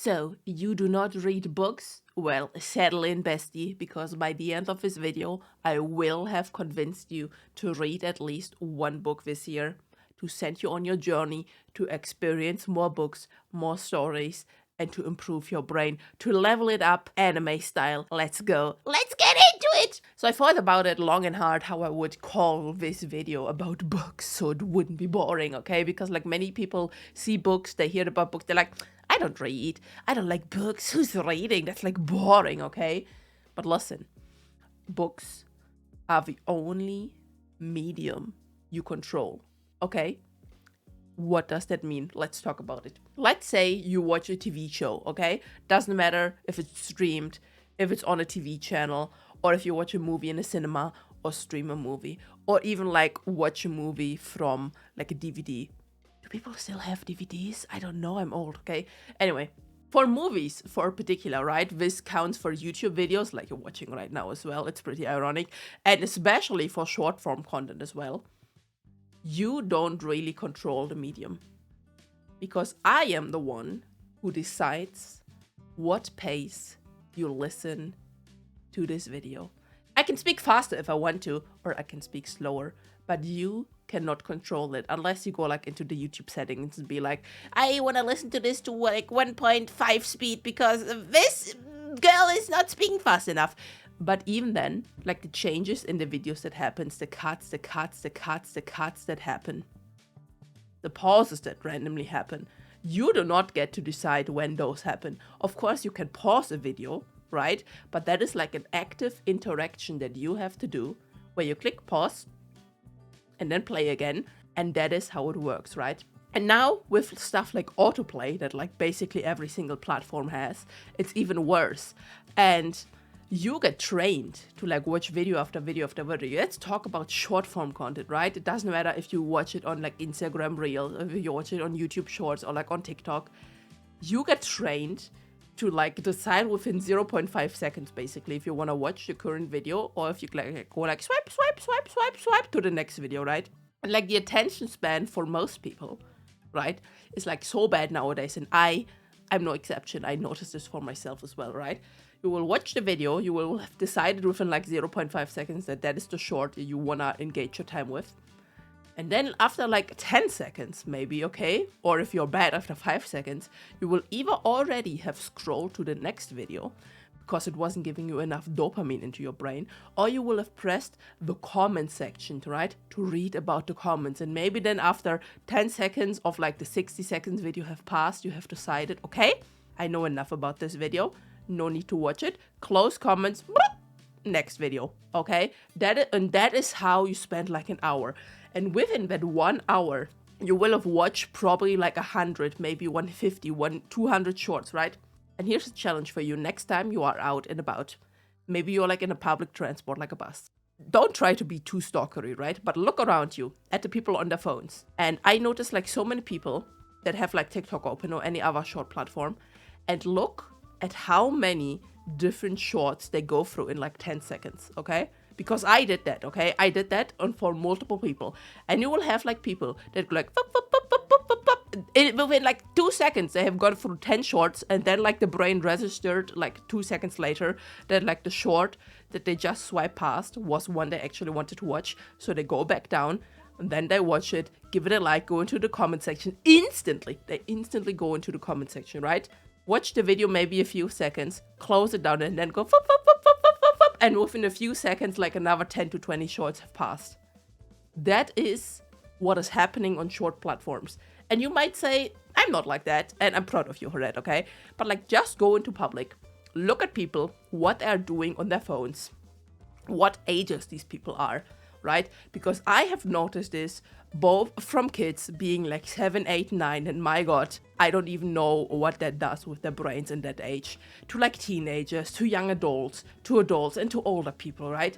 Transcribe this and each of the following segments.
So, you do not read books? Well, settle in, bestie, because by the end of this video, I will have convinced you to read at least one book this year, to send you on your journey, to experience more books, more stories, and to improve your brain, to level it up anime style. Let's go. Let's get into it! So I thought about it long and hard how I would call this video about books so it wouldn't be boring, okay? Because like many people see books, they hear about books, they're like, I don't read. I don't like books. Who's reading? That's like boring, okay? But listen, books are the only medium you control, okay? What does that mean? Let's talk about it. Let's say you watch a TV show, okay? Doesn't matter if it's streamed, if it's on a TV channel, or if you watch a movie in a cinema or stream a movie, or even like watch a movie from like a DVD. Do people still have DVDs? I don't know, I'm old, okay? Anyway, for movies, for particular, right? This counts for YouTube videos like you're watching right now as well. It's pretty ironic. And especially for short form content as well. You don't really control the medium. Because I am the one who decides what pace you listen to this video. I can speak faster if I want to, or I can speak slower, but you cannot control it unless you go like into the YouTube settings and be like, I want to listen to this to like 1.5 speed because this girl is not speaking fast enough. But even then, like the changes in the videos that happens, the cuts that happen, the pauses that randomly happen, you do not get to decide when those happen. Of course, you can pause a video, right? But that is like an active interaction that you have to do where you click pause and then play again. And that is how it works, right? And now with stuff like autoplay that like basically every single platform has, it's even worse. And you get trained to like watch video after video after video. Let's talk about short form content, right? It doesn't matter if you watch it on like Instagram Reels, if you watch it on YouTube Shorts or like on TikTok. You get trained to like decide within 0.5 seconds basically if you want to watch the current video or if you like go like swipe to the next video, right? And like the attention span for most people, right, is like so bad nowadays, and I'm no exception. I noticed this for myself as well, right? You will watch the video, you will have decided within like 0.5 seconds that is the short you wanna engage your time with. And then after like 10 seconds maybe, okay, or if you're bad after 5 seconds, you will either already have scrolled to the next video because it wasn't giving you enough dopamine into your brain, or you will have pressed the comment section, right, to read about the comments. And maybe then after 10 seconds of like the 60 seconds video have passed, you have decided, okay, I know enough about this video, no need to watch it, close comments, next video, okay? That is how you spend like an hour. And within that 1 hour, you will have watched probably like 100, maybe 150, 200 shorts, right? And here's a challenge for you. Next time you are out and about, maybe you're like in a public transport, like a bus. Don't try to be too stalkery, right? But look around you at the people on their phones. And I noticed like so many people that have like TikTok open or any other short platform, and look at how many different shorts they go through in like 10 seconds, okay? Because I did that, okay? I did that for multiple people. And you will have like people that go like, within like 2 seconds, they have gone through 10 shorts, and then like the brain registered like 2 seconds later that like the short that they just swiped past was one they actually wanted to watch. So they go back down, and then they watch it, give it a like, go into the comment section instantly. They instantly go into the comment section, right? Watch the video maybe a few seconds, close it down, and then go and within a few seconds, like another 10 to 20 shorts have passed. That is what is happening on short platforms. And you might say, I'm not like that, and I'm proud of you for that, okay? But like, just go into public, look at people, what they're doing on their phones, what ages these people are, right? Because I have noticed this both from kids being like 7, 8, 9, and my God, I don't even know what that does with their brains in that age, to like teenagers, to young adults, and to older people, right?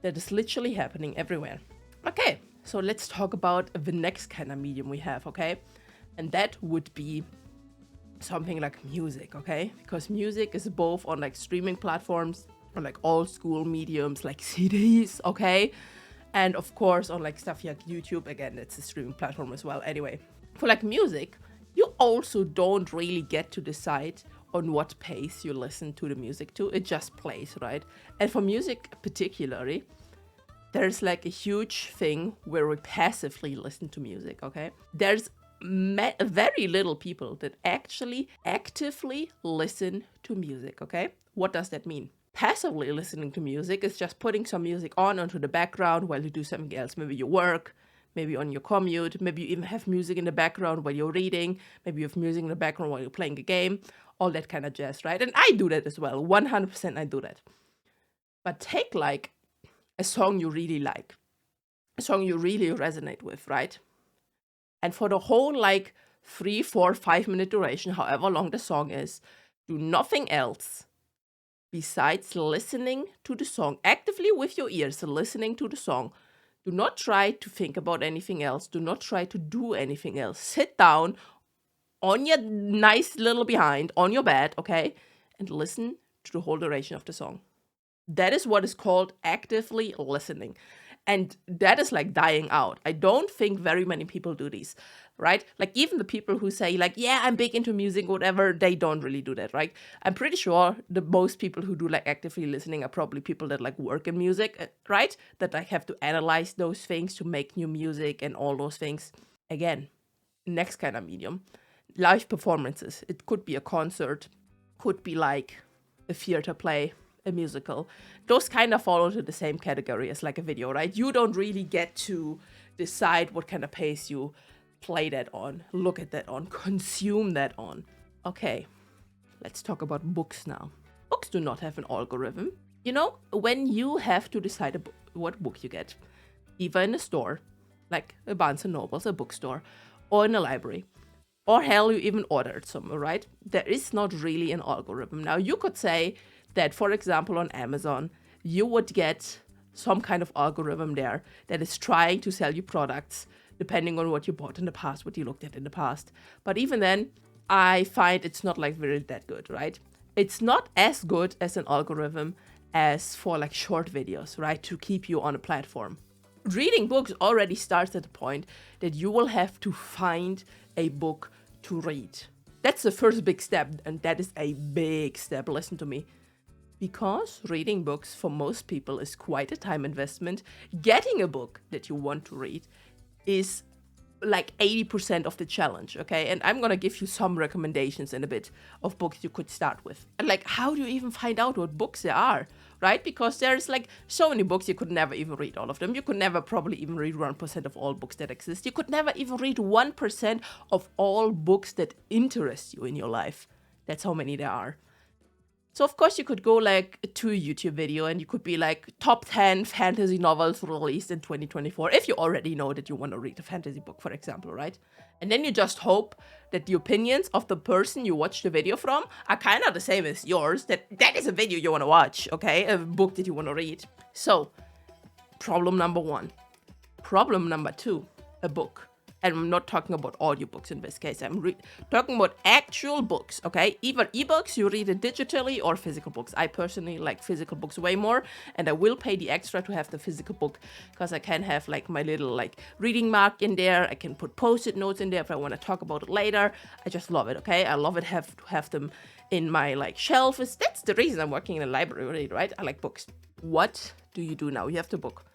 That is literally happening everywhere. Okay, so let's talk about the next kind of medium we have, okay? And that would be something like music, okay? Because music is both on like streaming platforms, on like old school mediums like CDs, okay? And of course on like stuff like YouTube, again, it's a streaming platform as well. Anyway, for like music, You also don't really get to decide on what pace you listen to the music to. It just plays, right? And for music particularly, there's like a huge thing where we passively listen to music, okay? There's very little people that actually actively listen to music, okay? What does that mean? Passively listening to music is just putting some music on onto the background while you do something else. Maybe you work, maybe on your commute, maybe you even have music in the background while you're reading, maybe you have music in the background while you're playing a game, all that kind of jazz, right? And I do that as well. 100% I do that. But take like a song you really like, a song you really resonate with, right? And for the whole like 3, 4, 5 minute duration, however long the song is, do nothing else besides listening to the song actively with your ears, listening to the song. Do not try to think about anything else. Do not try to do anything else. Sit down on your nice little behind on your bed, okay, and listen to the whole duration of the song. That is what is called actively listening. And that is like dying out. I don't think very many people do these, right? Like even the people who say like, yeah, I'm big into music, whatever, they don't really do that, right? I'm pretty sure the most people who do like actively listening are probably people that like work in music, right? That like have to analyze those things to make new music and all those things. Again, next kind of medium, live performances. It could be a concert, could be like a theater play, a musical. Those kind of fall into the same category as like a video, right? You don't really get to decide what kind of pace you play that on, look at that on, consume that on. Okay, let's talk about books now. Books do not have an algorithm. You know, when you have to decide what book you get, either in a store, like a Barnes & Noble's, a bookstore, or in a library, or hell, you even ordered somewhere, right? There is not really an algorithm. Now, you could say that, for example, on Amazon, you would get some kind of algorithm there that is trying to sell you products depending on what you bought in the past, what you looked at in the past. But even then, I find it's not like really that good, right? It's not as good as an algorithm as for like short videos, right? To keep you on a platform. Reading books already starts at the point that you will have to find a book to read. That's the first big step, and that is a big step. Listen to me. Because reading books for most people is quite a time investment, getting a book that you want to read is like 80% of the challenge, okay? And I'm gonna give you some recommendations in a bit of books you could start with. And like, how do you even find out what books there are, right? Because there's like so many books, you could never even read all of them. You could never probably even read 1% of all books that exist. You could never even read 1% of all books that interest you in your life. That's how many there are. So of course you could go like to a YouTube video and you could be like top 10 fantasy novels released in 2024 if you already know that you want to read a fantasy book, for example, right? And then you just hope that the opinions of the person you watch the video from are kind of the same as yours, that is a video you want to watch, okay? A book that you want to read. So, problem number 1. Problem number 2, a book. And I'm not talking about audiobooks in this case. I'm talking about actual books, okay? Either ebooks, you read it digitally, or physical books. I personally like physical books way more, and I will pay the extra to have the physical book because I can have like my little like reading mark in there. I can put post-it notes in there if I want to talk about it later. I just love it, okay? I love it to have them in my like shelf. That's the reason I'm working in a library, right? I like books. What do you do now? You have the book.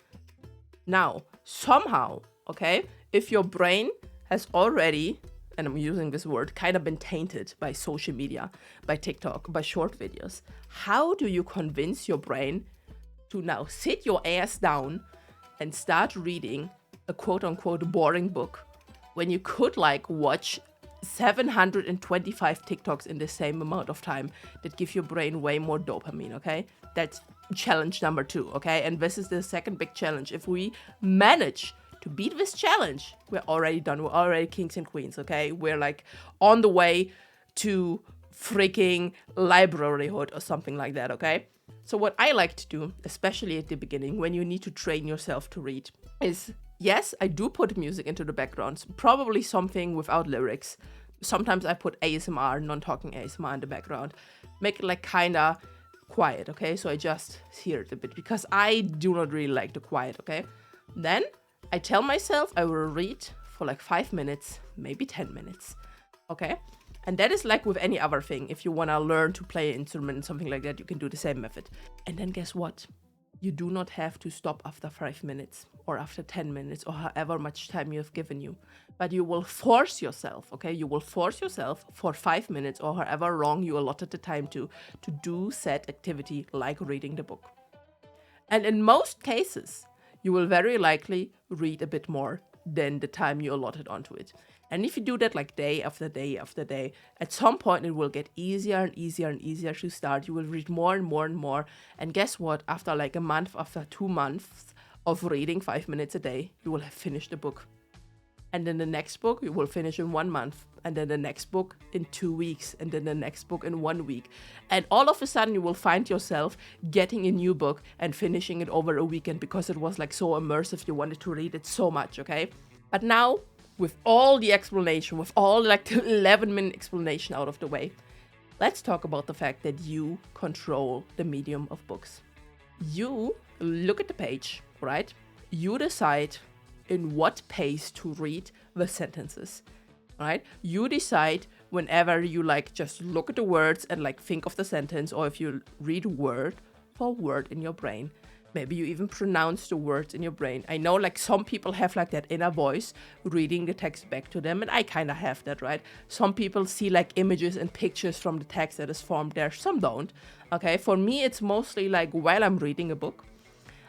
Now, somehow, okay, if your brain has already, and I'm using this word, kind of been tainted by social media, by TikTok, by short videos, how do you convince your brain to now sit your ass down and start reading a quote-unquote boring book when you could like watch 725 TikToks in the same amount of time that give your brain way more dopamine, okay? That's challenge number 2, okay? And this is the second big challenge. If we manage to beat this challenge, we're already done. We're already kings and queens, okay? We're like on the way to freaking libraryhood or something like that, okay? So what I like to do, especially at the beginning, when you need to train yourself to read, is, yes, I do put music into the background, probably something without lyrics. Sometimes I put ASMR, non-talking ASMR in the background. Make it like kinda quiet, okay? So I just hear it a bit, because I do not really like the quiet, okay? Then I tell myself I will read for like 5 minutes, maybe 10 minutes. Okay? And that is like with any other thing. If you want to learn to play an instrument, something like that, you can do the same method. And then guess what? You do not have to stop after 5 minutes or after 10 minutes or however much time you have given you. But you will force yourself, okay? You will force yourself for 5 minutes or however long you allotted the time to do said activity like reading the book. And in most cases, you will very likely read a bit more than the time you allotted onto it. And if you do that like day after day after day, at some point it will get easier and easier and easier to start. You will read more and more and more. And guess what? After like a month, after 2 months of reading 5 minutes a day, you will have finished the book. And then the next book you will finish in 1 month. And then the next book in 2 weeks. And then the next book in 1 week. And all of a sudden you will find yourself getting a new book and finishing it over a weekend because it was like so immersive. You wanted to read it so much, okay? But now, with all the explanation, with all like the 11-minute explanation out of the way, let's talk about the fact that you control the medium of books. You look at the page, right? You decide in what pace to read the sentences, right? You decide whenever you like just look at the words and like think of the sentence, or if you read word for word in your brain. Maybe you even pronounce the words in your brain. I know like some people have like that inner voice reading the text back to them, and I kind of have that, right? Some people see like images and pictures from the text that is formed there, some don't. Okay, for me it's mostly like while I'm reading a book,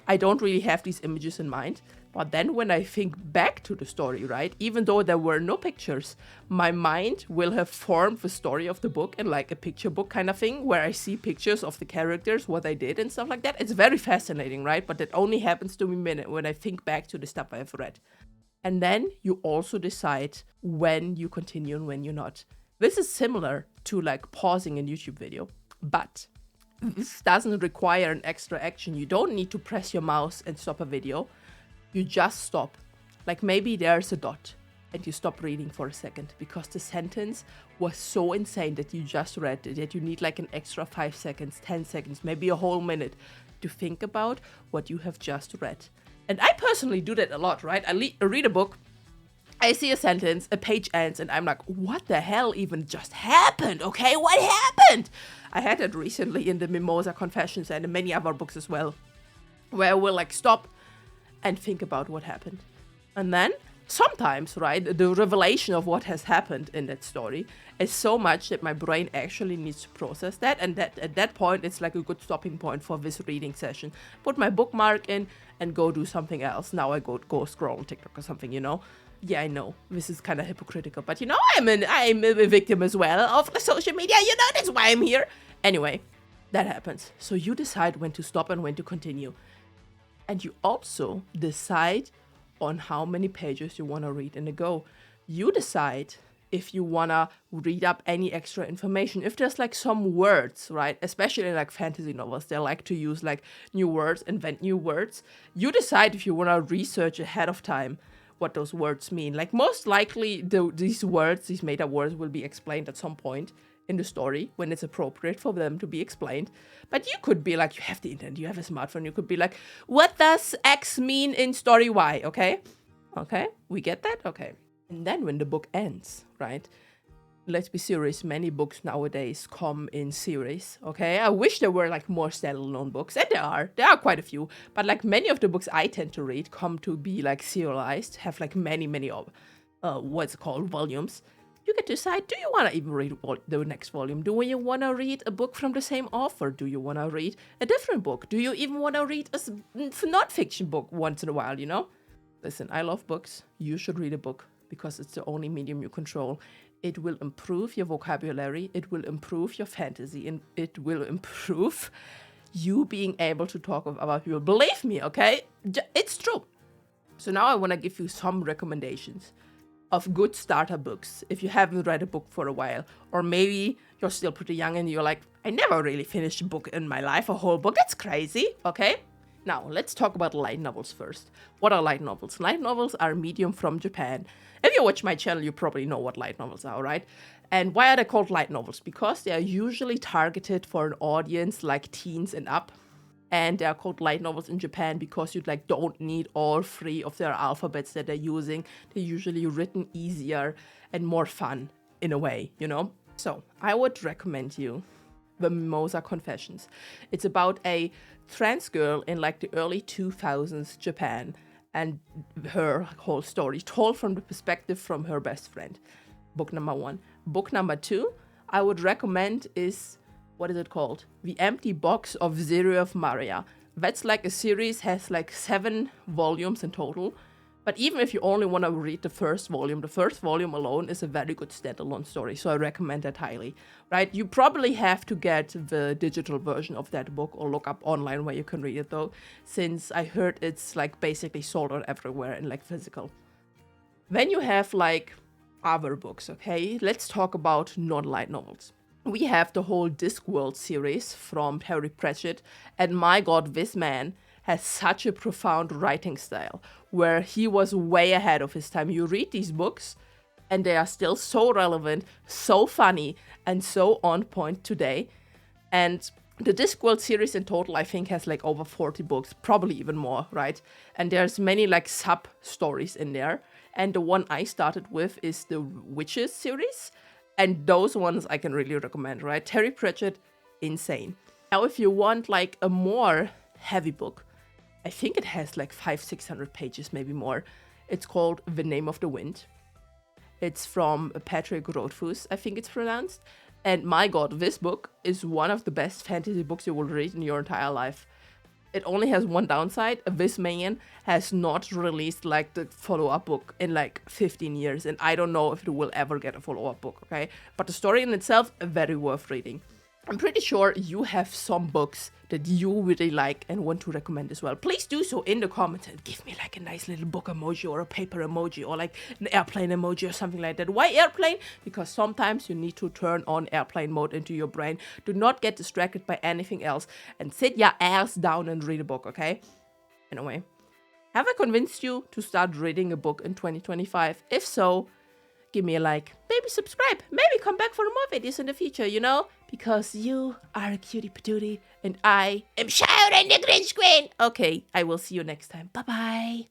I don't really have these images in mind. But then when I think back to the story, right, even though there were no pictures, my mind will have formed the story of the book in like a picture book kind of thing, where I see pictures of the characters, what they did and stuff like that. It's very fascinating, right? But that only happens to me when I think back to the stuff I've read. And then you also decide when you continue and when you're not. This is similar to like pausing a YouTube video, but this doesn't require an extra action. You don't need to press your mouse and stop a video. You just stop. Like maybe there's a dot and you stop reading for a second because the sentence was so insane that you just read it, that you need like an extra 5 seconds, 10 seconds, maybe a whole minute to think about what you have just read. And I personally do that a lot, right? I read a book, I see a sentence, a page ends, and I'm like, what the hell even just happened? Okay, what happened? I had that recently in the Mimosa Confessions and in many other books as well, where I will like stop and think about what happened. And then sometimes, right, the revelation of what has happened in that story is so much that my brain actually needs to process that. And that at that point, it's like a good stopping point for this reading session. Put my bookmark in and go do something else. Now I go scroll on TikTok or something, you know. Yeah, I know this is kind of hypocritical, but you know, I'm a victim as well of the social media. You know, that's why I'm here. Anyway, that happens. So you decide when to stop and when to continue. And you also decide on how many pages you want to read in a go. You decide if you want to read up any extra information. If there's like some words, right? Especially in like fantasy novels, they like to use like new words, invent new words. You decide if you want to research ahead of time what those words mean. Like most likely these words, these made up words will be explained at some point in the story when it's appropriate for them to be explained. But you could be like, you have the internet, you have a smartphone, you could be like, what does X mean in story Y? Okay, we get that? Okay. And then when the book ends, right, let's be serious, many books nowadays come in series, okay? I wish there were like more standalone books, and there are quite a few, but like many of the books I tend to read come to be like serialized, have like many what's it called, volumes. You get to decide, do you want to even read the next volume? Do you want to read a book from the same author? Do you want to read a different book? Do you even want to read a non-fiction book once in a while, you know? Listen, I love books. You should read a book because it's the only medium you control. It will improve your vocabulary. It will improve your fantasy. And it will improve you being able to talk with other people. Believe me, okay? It's true. So now I want to give you some recommendations of good starter books if you haven't read a book for a while, or maybe you're still pretty young and you're like, I never really finished a book in my life, a whole book, that's crazy, okay? Now, let's talk about light novels first. What are light novels? Light novels are a medium from Japan. If you watch my channel, you probably know what light novels are, right? And why are they called light novels? Because they are usually targeted for an audience like teens and up. And they are called light novels in Japan because you like don't need all 3 of their alphabets that they're using. They're usually written easier and more fun in a way, you know? So I would recommend you the Mimosa Confessions. It's about a trans girl in like the early 2000s Japan and her whole story told from the perspective from her best friend. Book number 1. Book number 2 I would recommend is, what is it called? The Empty Box of Zeroth Maria. That's like a series, has like 7 volumes in total. But even if you only want to read the first volume alone is a very good standalone story. So I recommend that highly, right? You probably have to get the digital version of that book or look up online where you can read it though, since I heard it's like basically sold out everywhere in like physical. Then you have like other books, okay? Let's talk about non-light novels. We have the whole Discworld series from Terry Pratchett, and my god, this man has such a profound writing style where he was way ahead of his time. You read these books and they are still so relevant, so funny, and so on point today. And the Discworld series in total, I think, has like over 40 books, probably even more, right? And there's many like sub stories in there. And the one I started with is the Witches series. And those ones I can really recommend, right? Terry Pratchett, insane. Now, if you want like a more heavy book, I think it has like 500-600 pages, maybe more. It's called The Name of the Wind. It's from Patrick Rothfuss, I think it's pronounced. And my god, this book is one of the best fantasy books you will read in your entire life. It only has one downside. This man has not released like the follow-up book in like 15 years. And I don't know if it will ever get a follow-up book, okay? But the story in itself, very worth reading. I'm pretty sure you have some books that you really like and want to recommend as well. Please do so in the comments and give me like a nice little book emoji or a paper emoji or like an airplane emoji or something like that. Why airplane? Because sometimes you need to turn on airplane mode into your brain. Do not get distracted by anything else and sit your ass down and read a book, okay? Anyway, have I convinced you to start reading a book in 2025? If so, give me a like, maybe subscribe, maybe come back for more videos in the future, you know? Because you are a cutie patootie and I am Shyaren the green screen. Okay, I will see you next time. Bye-bye.